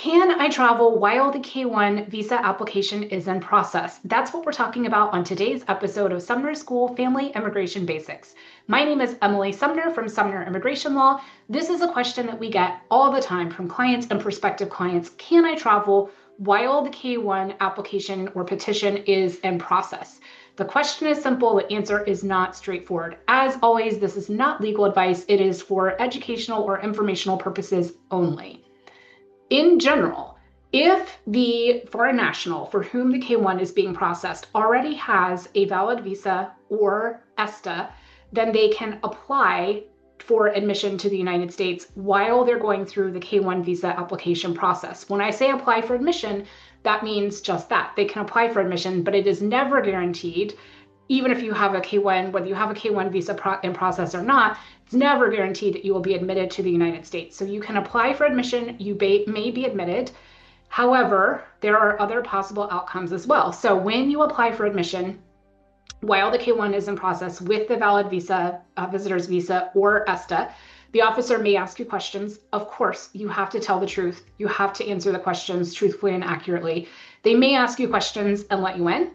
Can I travel while the K-1 visa application is in process? That's what we're talking about on today's episode of Sumner School Family Immigration Basics. My name is Emily Sumner from Sumner Immigration Law. This is a question that we get all the time from clients and prospective clients. Can I travel while the K-1 application or petition is in process? The question is simple. The answer is not straightforward. As always, this is not legal advice. It is for educational or informational purposes only. In general, if the foreign national for whom the K-1 is being processed already has a valid visa or ESTA, then they can apply for admission to the United States while they're going through the K-1 visa application process. When I say apply for admission, that means just that. They can apply for admission, but it is never guaranteed, even if you have a K-1, whether you have a K-1 visa in process or not, it's never guaranteed that you will be admitted to the United States. So you can apply for admission, you may be admitted. However, there are other possible outcomes as well. So when you apply for admission, while the K-1 is in process with the valid visa, visitor's visa or ESTA, the officer may ask you questions. Of course, you have to tell the truth. You have to answer the questions truthfully and accurately. They may ask you questions and let you in.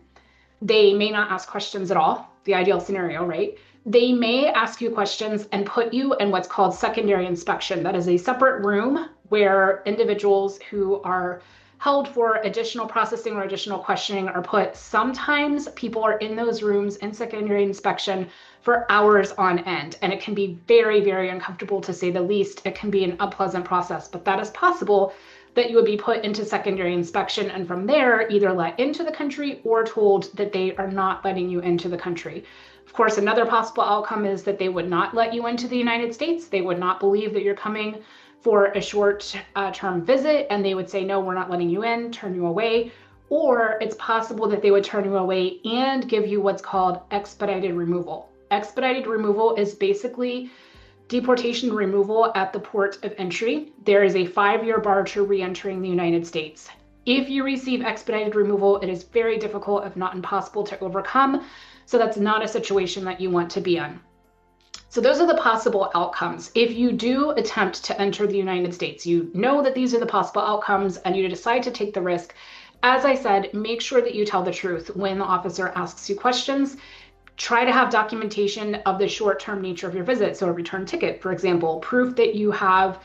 They may not ask questions at all, the ideal scenario, right? They may ask you questions and put you in what's called secondary inspection. That is a separate room where individuals who are held for additional processing or additional questioning are put. Sometimes people are in those rooms in secondary inspection for hours on end, and it can be very, very uncomfortable to say the least. It can be an unpleasant process, but that is possible, that you would be put into secondary inspection and from there either let into the country or told that they are not letting you into the country. Of course, another possible outcome is that they would not let you into the United States. They would not believe that you're coming for a short-term visit, and they would say, no, we're not letting you in, turn you away. Or it's possible that they would turn you away and give you what's called expedited removal. Expedited removal is basically deportation removal at the port of entry. There is a 5-year bar to re-entering the United States. If you receive expedited removal, it is very difficult, if not impossible, to overcome. So that's not a situation that you want to be in. So those are the possible outcomes. If you do attempt to enter the United States, you know that these are the possible outcomes and you decide to take the risk. As I said, make sure that you tell the truth when the officer asks you questions. Try to have documentation of the short-term nature of your visit. So a return ticket, for example, proof that you have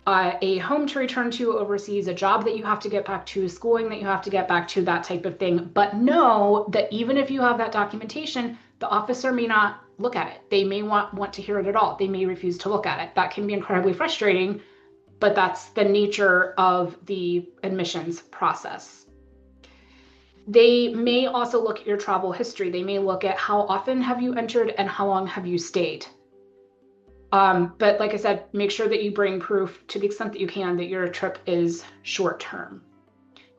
a home to return to overseas, a job that you have to get back to, schooling that you have to get back to, that type of thing. But know that even if you have that documentation, the officer may not look at it. They may want to hear it at all. They may refuse to look at it. That can be incredibly frustrating, but that's the nature of the admissions process. They may also look at your travel history. They may look at how often have you entered and how long have you stayed. But like I said, make sure that you bring proof to the extent that you can that your trip is short term.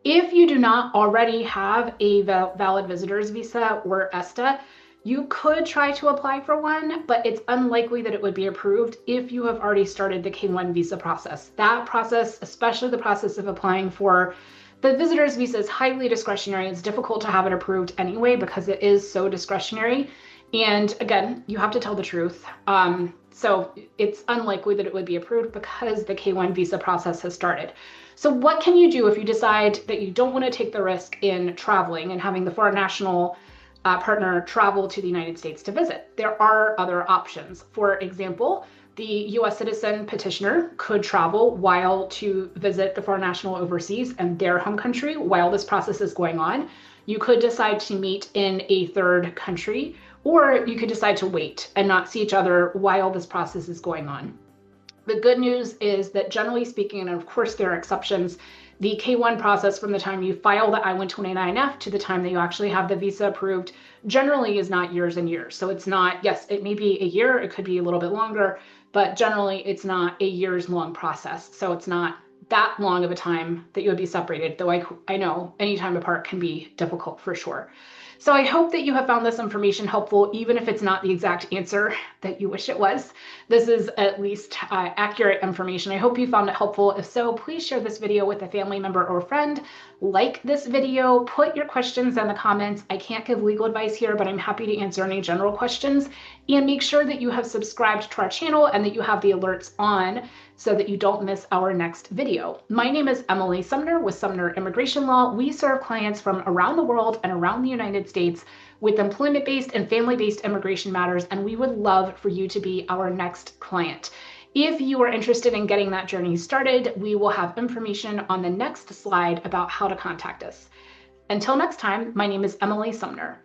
If you do not already have a valid visitor's visa or ESTA, you could try to apply for one, but it's unlikely that it would be approved if you have already started the K-1 visa process. That process, especially the process of applying for the visitor's visa, is highly discretionary. It's difficult to have it approved anyway because it is so discretionary. And again, you have to tell the truth. So it's unlikely that it would be approved because the K-1 visa process has started. So what can you do if you decide that you don't want to take the risk in traveling and having the foreign national partner travel to the United States to visit? There are other options. For example, the U.S. citizen petitioner could travel while to visit the foreign national overseas and their home country while this process is going on. You could decide to meet in a third country, or you could decide to wait and not see each other while this process is going on. The good news is that generally speaking, and of course there are exceptions, the K-1 process from the time you file the I-129F to the time that you actually have the visa approved generally is not years and years. So it's not, yes, it may be a year, it could be a little bit longer, but generally it's not a years long process. So it's not that long of a time that you would be separated, though I know any time apart can be difficult for sure. So I hope that you have found this information helpful, even if it's not the exact answer that you wish it was. This is at least accurate information. I hope you found it helpful. If so, please share this video with a family member or friend. Like this video, put your questions in the comments. I can't give legal advice here, but I'm happy to answer any general questions. And make sure that you have subscribed to our channel and that you have the alerts on so that you don't miss our next video. My name is Emily Sumner with Sumner Immigration Law. We serve clients from around the world and around the United States with employment-based and family-based immigration matters, and we would love for you to be our next client. If you are interested in getting that journey started, we will have information on the next slide about how to contact us. Until next time, my name is Emily Sumner.